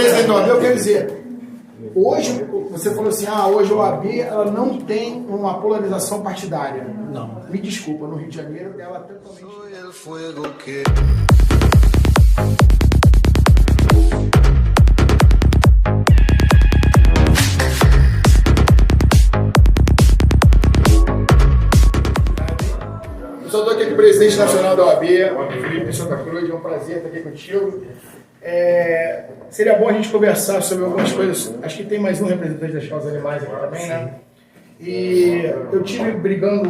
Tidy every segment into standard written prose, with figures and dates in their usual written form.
presidente da OAB, eu quero dizer, hoje, você falou assim, hoje a OAB ela não tem uma polarização partidária. Não. Me desculpa, no Rio de Janeiro ela totalmente... Eu só estou aqui com o presidente nacional da OAB, Felipe Santa Cruz, é um prazer estar aqui contigo. Seria bom a gente conversar sobre algumas coisas. Acho que tem mais um representante das causas animais aqui também, né? E eu tive brigando,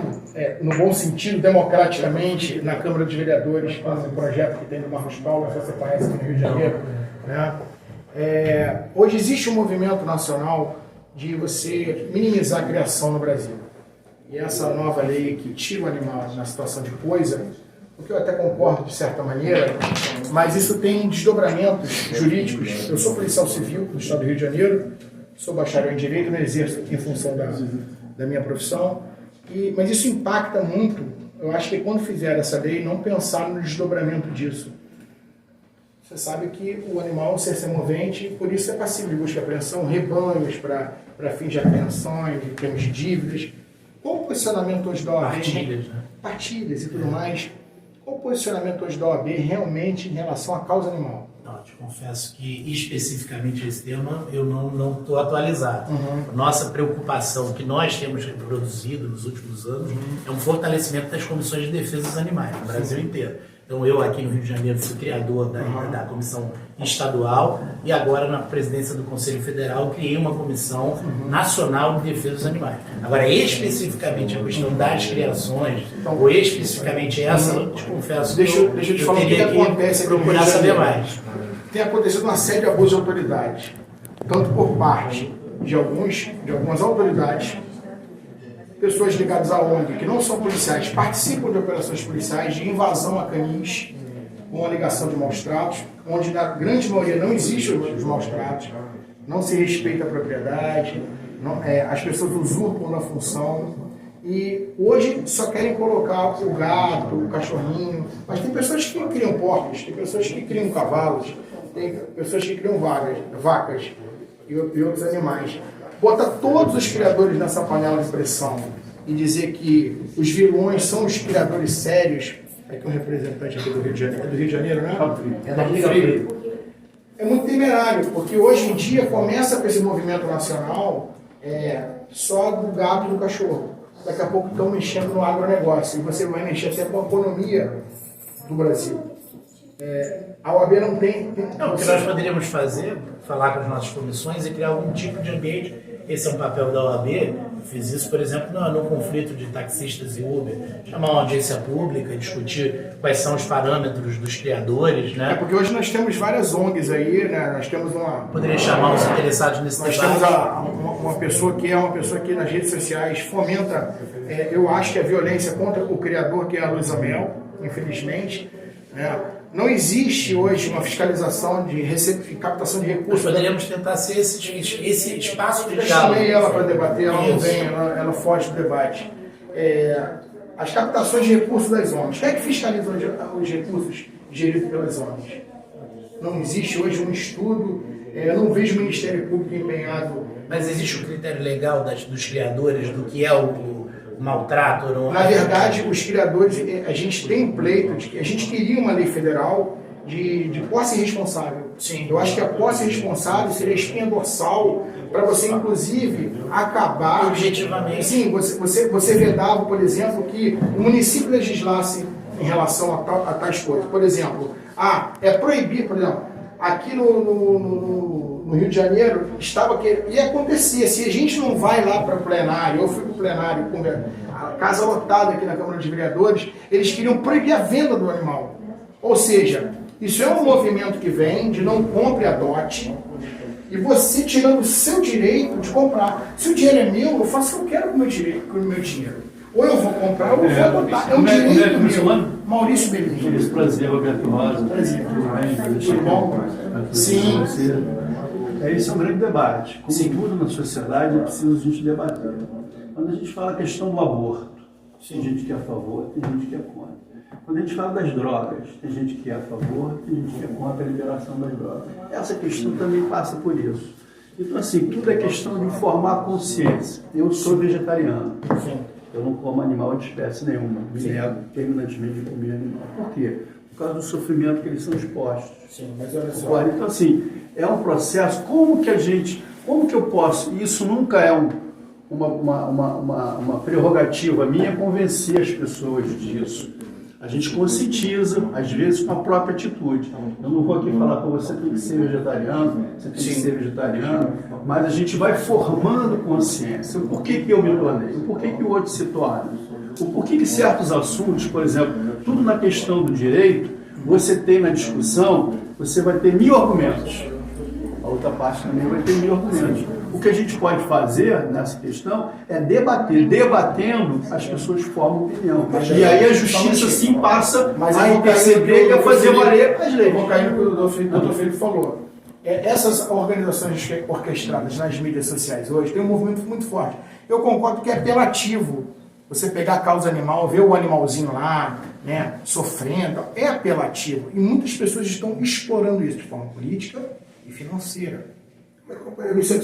no bom sentido, democraticamente, na Câmara dos Vereadores, com um projeto que tem do Marcos Paulo, que você conhece aqui no Rio de Janeiro, né? Hoje existe um movimento nacional de você minimizar a criação no Brasil. E essa nova lei que tira o animal na situação de coisa, o que eu até concordo de certa maneira, mas isso tem desdobramentos jurídicos. Eu sou policial civil do Estado do Rio de Janeiro, sou bacharel em Direito, não exerço aqui em função da minha profissão, mas isso impacta muito. Eu acho que quando fizeram essa lei, não pensaram no desdobramento disso. Você sabe que o animal é um ser semovente, por isso é passível de busca e apreensão, rebanhos para fins de apreensões, em termos de dívidas. Qual o posicionamento hoje da OAB? Partilhas, né? Partilhas e tudo mais. Qual o posicionamento hoje da OAB realmente em relação à causa animal? Não, te confesso que especificamente esse tema eu não estou atualizado. Uhum. Nossa preocupação que nós temos reproduzido nos últimos anos é um fortalecimento das comissões de defesa dos animais no Brasil inteiro. Então eu aqui no Rio de Janeiro fui criador da comissão estadual e agora na presidência do Conselho Federal criei uma comissão nacional de defesa dos animais. Agora especificamente a questão das criações, ou especificamente essa, eu te confesso deixa eu te falar o que acontece aqui procurar saber mais. Tem acontecido uma série de abusos de autoridade, tanto por parte de algumas autoridades, pessoas ligadas à ONG, que não são policiais, participam de operações policiais de invasão a canis, com a ligação de maus-tratos, onde na grande maioria não existem os maus-tratos, não se respeita a propriedade, as pessoas usurpam na função, e hoje só querem colocar o gato, o cachorrinho, mas tem pessoas que criam porcos, tem pessoas que criam cavalos, tem pessoas que criam vacas e outros animais. Botar todos os criadores nessa panela de pressão e dizer que os vilões são os criadores sérios, aqui um representante aqui do Rio de Janeiro, é do Rio de Janeiro, né? É daqui do Rio. É muito temerário, porque hoje em dia começa com esse movimento nacional só do gato e do cachorro. Daqui a pouco estão mexendo no agronegócio, e você vai mexer até com a economia do Brasil. A OAB não tem... O que nós poderíamos fazer, falar com as nossas comissões e criar algum tipo de ambiente. Esse é um papel da OAB. Fiz isso, por exemplo, no conflito de taxistas e Uber. Chamar uma audiência pública, discutir quais são os parâmetros dos criadores, né? Porque hoje nós temos várias ONGs aí, né? Nós temos uma... Poderia chamar os interessados nesse debate. Nós temos uma pessoa que nas redes sociais fomenta, eu acho que a violência contra o criador, que é a Luísa Mel, infelizmente, né? Não existe hoje uma fiscalização de captação de recursos. Nós poderíamos tentar ser esse espaço de diálogo. Eu chamei ela para debater, ela não vem, ela foge do debate. As captações de recursos das ONGs. Quem é que fiscaliza os recursos geridos pelas ONGs? Não existe hoje um estudo, eu não vejo o Ministério Público empenhado. Mas existe um critério legal dos criadores do que é o maltrato? Na verdade, os criadores, a gente tem um pleito de que a gente queria uma lei federal de posse responsável. Sim. Eu acho que a posse responsável seria a espinha dorsal para você, inclusive, acabar... Objetivamente. Sim, você vedava, por exemplo, que o município legislasse em relação a tais coisas. Por exemplo, é proibir, por exemplo, aqui no Rio de Janeiro, ia acontecer, se a gente não vai lá para o plenário, eu fui para o plenário com a casa lotada aqui na Câmara dos Vereadores, eles queriam proibir a venda do animal. Ou seja, isso é um movimento que vem de não compre, adote, e você tirando o seu direito de comprar. Se o dinheiro é meu, eu faço o que eu quero com o meu dinheiro. Ou eu vou comprar ou eu vou adotar. É um direito meu. Maurício Bellinho. Prazer, Roberto Rosa. Prazer. Tudo bom? Sim. Esse é um grande debate. Como tudo na sociedade, é preciso a gente debater. Quando a gente fala a questão do aborto, tem gente que é a favor, tem gente que é contra. Quando a gente fala das drogas, tem gente que é a favor, tem gente que é contra a liberação das drogas. Essa questão também passa por isso. Então, assim, tudo é questão de formar a consciência. Eu sou vegetariano. Sim. Eu não como animal de espécie nenhuma. Me nego terminantemente de comer animal. Por quê? Por causa do sofrimento que eles são expostos. Sim, mas olha só. Então, assim, é um processo. Como que eu posso? Isso nunca é uma prerrogativa minha convencer as pessoas disso. A gente conscientiza, às vezes, com a própria atitude. Eu não vou aqui falar para você tem que ser vegetariano, você tem que ser vegetariano, mas a gente vai formando consciência. O porquê que eu me tornei, o porquê que o outro se torna, o porquê que certos assuntos, por exemplo, tudo na questão do direito, você tem na discussão, você vai ter 1000 argumentos. A outra parte também vai ter 1000 argumentos. O que a gente pode fazer nessa questão é debater. Debatendo, as pessoas formam opinião. E aí a justiça sim passa a interceder e a fazer valer as leis. Eu vou cair no que o doutor Felipe falou. Essas organizações orquestradas nas mídias sociais hoje têm um movimento muito forte. Eu concordo que é apelativo. Você pegar a causa animal, ver o animalzinho lá, né, sofrendo, é apelativo. E muitas pessoas estão explorando isso de forma política e financeira. Mas, companheiro, isso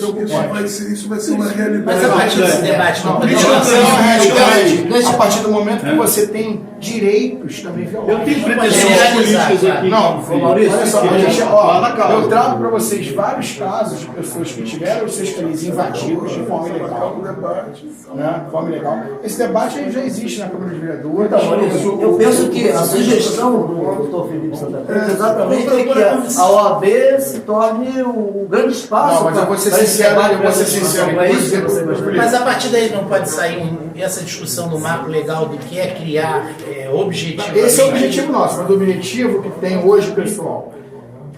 vai ser uma realidade. Mas a partir desse debate não pode Isso é uma realidade a partir do momento que você tem direitos também violados. Eu tenho pode pretensões generalizar, políticas aqui. Não, Maurício, olha só, fala, cara. eu trago para vocês vários casos de pessoas que tiveram os seus canis invadidos de forma ilegal. Né, de forma ilegal. Esse debate aí já existe na Câmara dos Vereadores. Eu penso que a sugestão do doutor Felipe Santa Cruz exatamente é que a OAB se torne o grande espaço. Não, mas eu vou ser sincero, Mas a partir daí não pode sair essa discussão do marco legal do que é criar objetivos. Esse é o objetivo nosso, mas o objetivo que tem hoje o pessoal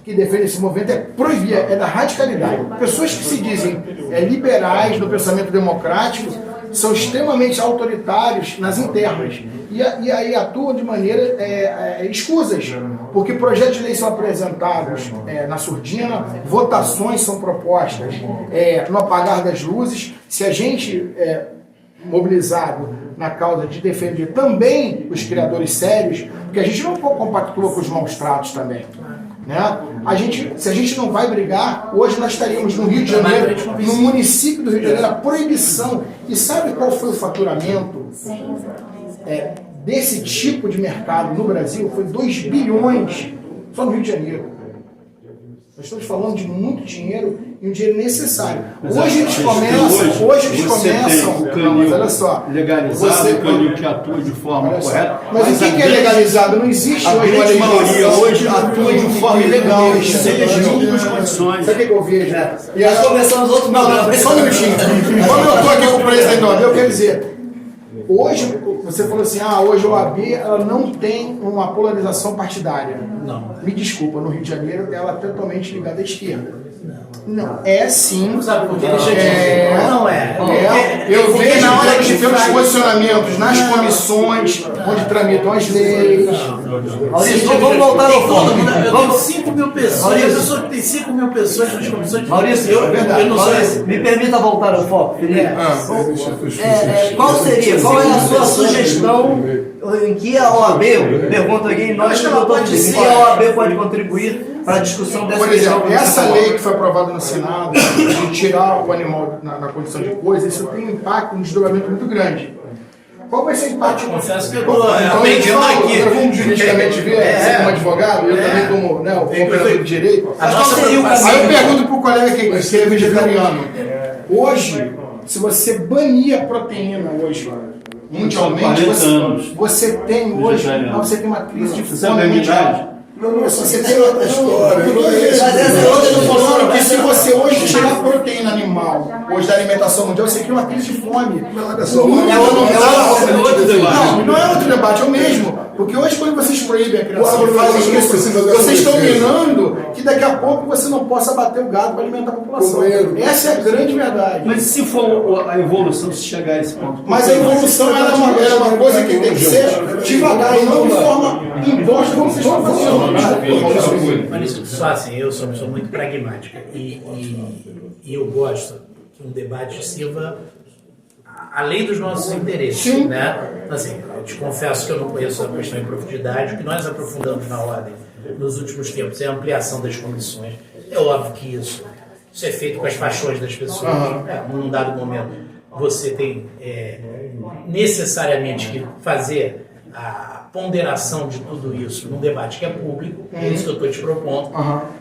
que defende esse movimento é proibir, é da radicalidade. Pessoas que se dizem liberais no pensamento democrático são extremamente autoritários nas internas. E aí atuam de maneira escusas, porque projetos de lei são apresentados na surdina, votações são propostas no apagar das luzes. Se a gente mobilizado na causa de defender também os criadores sérios, porque a gente não compactua com os maus tratos também. Né? Se a gente não vai brigar, hoje nós estaríamos no Rio de Janeiro, no município do Rio de Janeiro, a proibição. E sabe qual foi o faturamento desse tipo de mercado no Brasil? Foi 2 bilhões só no Rio de Janeiro. Nós estamos falando de muito dinheiro e um dinheiro necessário. Hoje eles começam. Mas olha só. Legalizado, o canil que atua de forma correta. Mas o que é legalizado? Não existe hoje uma legislação. Hoje atua de forma ilegal, sem as mínimas condições. Sabe o que eu vejo? E nós começamos outro programa. Só um minutinho. Quando eu estou aqui com o presidente da OAB, eu quero dizer, hoje, você falou assim, hoje a OAB ela não tem uma polarização partidária. Não. Me desculpa, no Rio de Janeiro ela é totalmente ligada à esquerda. Não, é sim. Sabe por que Não é. Eu vejo na hora que tem os posicionamentos nas comissões, onde tramitam as leis. Maurício, vamos voltar ao foco. Eu tenho 5 mil pessoas. A pessoa que tem 5 mil pessoas nas comissões. Maurício, eu não sei. me permita voltar ao foco, Felipe. Qual é a sua sugestão em que a OAB, pergunta aqui, nós que a OAB pode contribuir para a discussão dessa questão? Por exemplo, essa lei que foi aprovada no Senado, de tirar o animal na condição de coisa, isso tem um impacto, um desdobramento muito grande. Qual vai ser o impacto? Confesso que eu estou aprendendo aqui. Vamos juridicamente ver, você como advogado, eu também como operador de direito. Aí eu pergunto para o colega que é vegetariano. Hoje, se você banir a proteína hoje, mundialmente, você tem hoje uma crise de fome mundial. Você tem outra história. Porque se você hoje tirar a proteína animal, hoje da alimentação mundial, você cria uma crise de fome. Não é outro debate, é o mesmo. Porque hoje, quando vocês proíbem a criação, fazem isso, vocês estão minando que daqui a pouco você não possa bater o gado para alimentar a população. Essa é a grande verdade. Mas se for a evolução, se chegar a esse ponto? Mas a evolução é uma coisa que tem que ser devagar e não de forma imposta, como vocês estão fazendo. Mas isso só assim, eu sou uma pessoa muito pragmática e eu gosto que um debate sirva além dos nossos interesses, né? Assim, eu te confesso que eu não conheço a questão em profundidade. O que nós aprofundamos na ordem nos últimos tempos é a ampliação das comissões. É óbvio que isso é feito com as paixões das pessoas. Num dado momento, você tem necessariamente que fazer a ponderação de tudo isso num debate que é público, é isso que eu estou te propondo.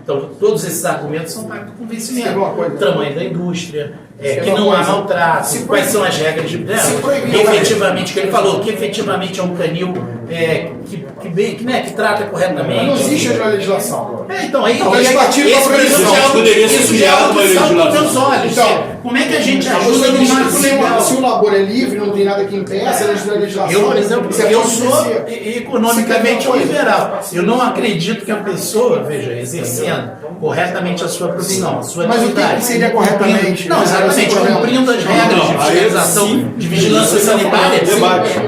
Então, todos esses argumentos são parte do convencimento. O tamanho da indústria, que não há maltrato, quais são as regras de efetivamente, que ele falou, que efetivamente é um canil que trata corretamente. Não existe a legislação. Então, aí isso já é algo que salta aos meus olhos. Como é que a gente ajuda no marco legal? Se o labor é livre, não tem nada que impeça, a legislação. Eu, por exemplo, eu sou economicamente liberal. Eu não acredito que a pessoa, veja, exercendo corretamente a sua profissão, a sua atividade. Mas o que seria corretamente? Não, exatamente, cumprindo as regras de fiscalização, de vigilância sanitária,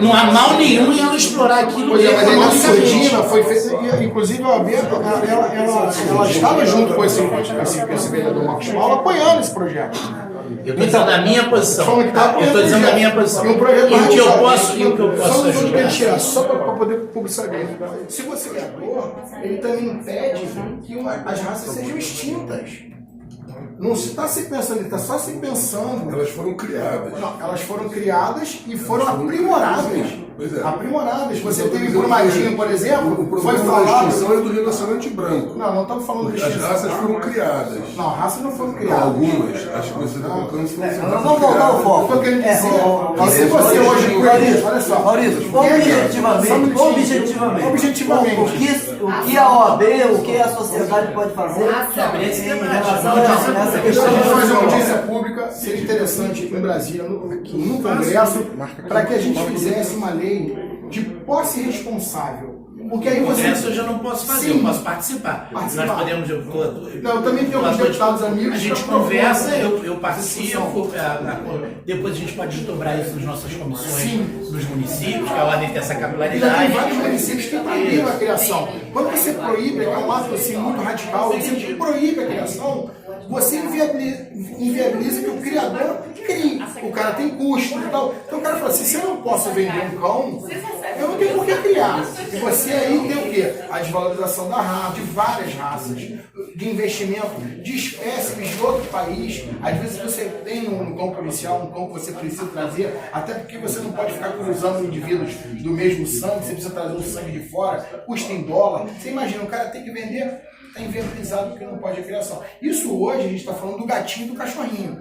não há mal nenhum em ela explorar aquilo. Mas na Sardina foi feito, inclusive a OAB, ela estava junto com esse vereador Marcos Paulo apoiando esse projeto. Eu estou dizendo a minha posição. Eu estou dizendo a minha posição. E o que eu posso ajudar. Só para poder publicar bem. Se você é ator, ele também impede que as raças sejam extintas. Não se está se pensando, ele está só se pensando. Elas foram criadas. Não, elas foram criadas e foram aprimoradas. Pois é. Aprimoradas. Você teve Brumadinho, por exemplo, foi falado. A extinção é do rinoceronte branco. Não estamos falando de extinção. As raças foram criadas. Não, raças não foram Não, criadas. algumas. Acho que você está colocando isso. Vamos voltar ao foco. Eu estou querendo dizer que se você hoje proíbe, olha só. Maurício, objetivamente, o que a OAB, o que a sociedade pode fazer em relação a essa questão? Vamos fazer uma audiência pública, seria interessante em Brasília, no Congresso, para que a gente fizesse uma lei de posse responsável. Porque aí você. Congresso eu já não posso fazer, eu posso participar. Nós podemos. Eu também tenho alguns deputados amigos. A gente conversa, eu participo. Depois a gente pode desdobrar isso nas nossas comissões nos municípios, que a ordem tem essa Já capilaridade. tem vários municípios que proíbem a criação. Quando você proíbe, é um ato assim, muito radical, você proíbe a criação, você inviabiliza que o criador crie. O cara tem custo e tal. Então o cara fala assim, se eu não posso vender um cão, eu não tenho por que criar. E você aí tem o quê? A desvalorização da raça, de várias raças, de investimento, de espécimes de outro país. Às vezes você tem um cão policial, um cão que você precisa trazer, até porque você não pode ficar cruzando indivíduos do mesmo sangue, você precisa trazer um sangue de fora, custa em dólar. Você imagina, o cara tem que vender, está inviabilizado porque não pode a criação. Isso hoje a gente está falando do gatinho e do cachorrinho.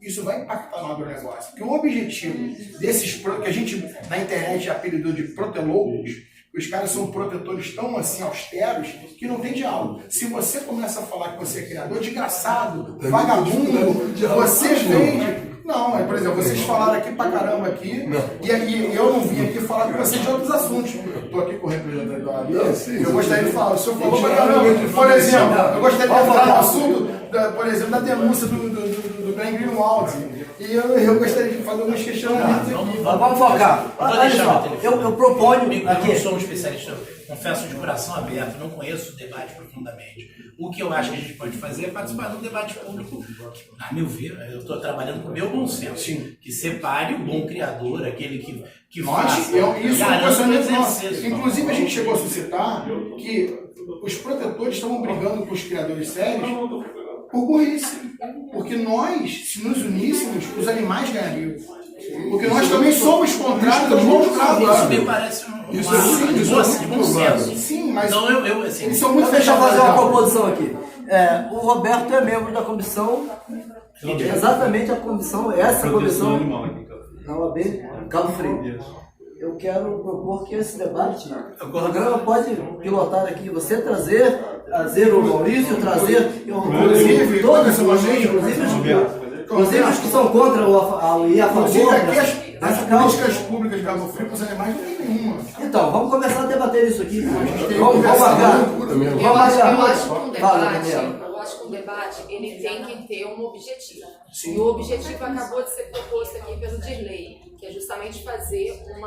Isso vai impactar no agronegócio. Porque o objetivo desses que a gente na internet apelidou de proteloucos, os caras são protetores tão assim austeros que não tem diálogo. Se você começa a falar que você é criador, desgraçado, vagabundo, você vende. Não, por exemplo, vocês falaram aqui pra caramba aqui, e aí eu não vim aqui falar com vocês de outros assuntos. Eu tô aqui com o representante da OAB, eu gostaria de falar, o senhor falou pra caramba, por exemplo, eu gostaria de entrar no assunto, por exemplo, da denúncia do Glenn Greenwald. E eu gostaria de fazer alguns questionamentos aqui. Vamos focar. Olha só, eu proponho Eu aqui. não sou um especialista, eu confesso de coração aberto, não conheço o debate profundamente. O que eu acho que a gente pode fazer é participar de um debate público, a meu ver, eu estou trabalhando com o meu bom senso, que separe o bom criador, aquele que faça, Isso é um garanta o questionamento nosso. exercício. Inclusive, a gente chegou a suscitar que os protetores estavam brigando com os criadores sérios por burrice. Porque nós, se nos uníssemos, os animais ganhariam. Porque nós também somos contrários aos bons Isso trabalhos. me parece Isso é bom senso. Sim, mas Então, eu assim, eles são muito Deixa eu fechados. fazer uma proposição aqui. O Roberto é membro da comissão, exatamente a comissão, essa comissão da OAB Cabo Frio. Eu quero propor que esse debate, o programa pode pilotar aqui, você trazer o Maurício, trazer Inclusive, todos inclusive os que são contra e a Inclusive, favor aqui as dessa causa. políticas públicas de Cabo Frio com os animais não tem nenhuma. Então, vamos começar a debater isso aqui. Vamos conversar marcar. loucura mesmo. Vamos marcar. Eu acho que um Fala, debate, Daniela. acho que um debate ele tem que ter um objetivo. Sim. E o objetivo acabou de ser proposto aqui pelo Dirley, que é justamente fazer um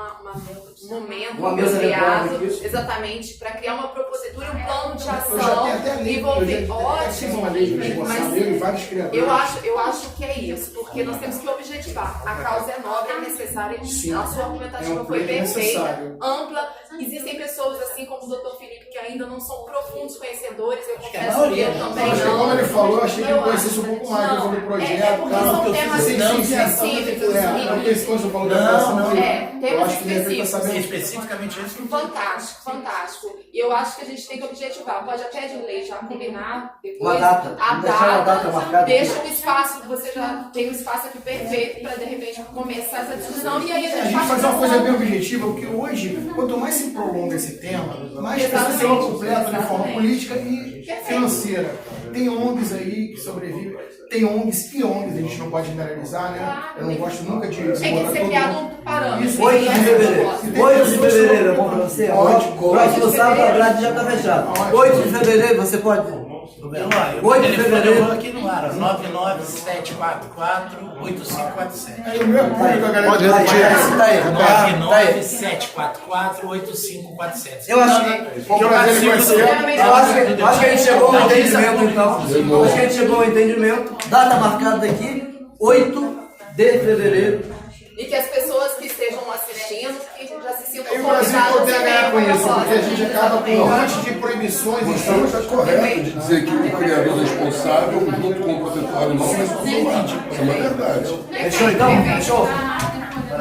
momento mesa criado de isso. exatamente para criar uma propositura, um plano de Eu já ação tenho até a lei, envolver. ótimo, uma lei de legislação, eu e vários criadores. Eu acho que é isso, porque nós temos que objetivar. A causa é nobre, é necessária, a sua argumentativa foi perfeita, ampla. Existem pessoas assim como o Dr. Felipe que ainda não são profundos conhecedores, eu confesso que eu também Acho que não. como ele falou, eu achei que ele conhecesse um pouco mais sobre o projeto. Porque são temas específicos. Não tem esse você falou da criação, não. eu Temas acho que ele está específicos. sabendo. Especificamente isso. Fantástico, fantástico. E eu acho que a gente tem que objetivar. Pode até de lei já combinar depois Uma data. a Deixar uma data marcada. deixa um espaço, você já tem um espaço aqui perfeito para de repente começar essa discussão e aí a A gente gente parte fazer uma pra coisa ação. bem objetiva, porque hoje, quanto mais se prolonga esse tema, mais Exatamente. pessoas são completas de forma Exatamente. política e financeira. Tem ONGs aí que sobrevivem, tem ONGs e ONGs, a gente não pode generalizar, né? Eu não gosto nunca de Tem que botar ser todo criado mundo. um parâmetro. Isso, 8 de Essa é a fevereiro. proposta. 8 de fevereiro é bom pra você? Ótimo. Próximo sábado a grade já tá fechada. 8 de fevereiro você pode? Eu 8 de fevereiro. Eu vou aqui no ar, 997448547. Aí o meu público, a galera Pode que repetir. Tá aí. Tá aí. 997448547. Eu acho que acho que a gente chegou ao entendimento então. Acho que a gente chegou ao entendimento. Data marcada aqui, 8 de fevereiro. E que as pessoas que estejam assistindo que já se sintam E o Brasil poder ganhar com isso, porque a gente acaba com um monte de proibições. Então está correto de dizer que o criador responsável, junto com o protetor animal, vai ser isolado. Isso é uma verdade. Fechou então? Fechou?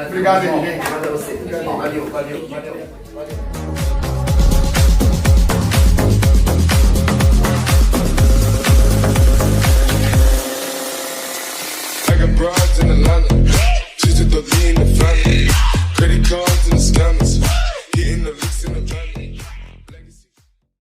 Obrigado, gente. Valeu, valeu, valeu.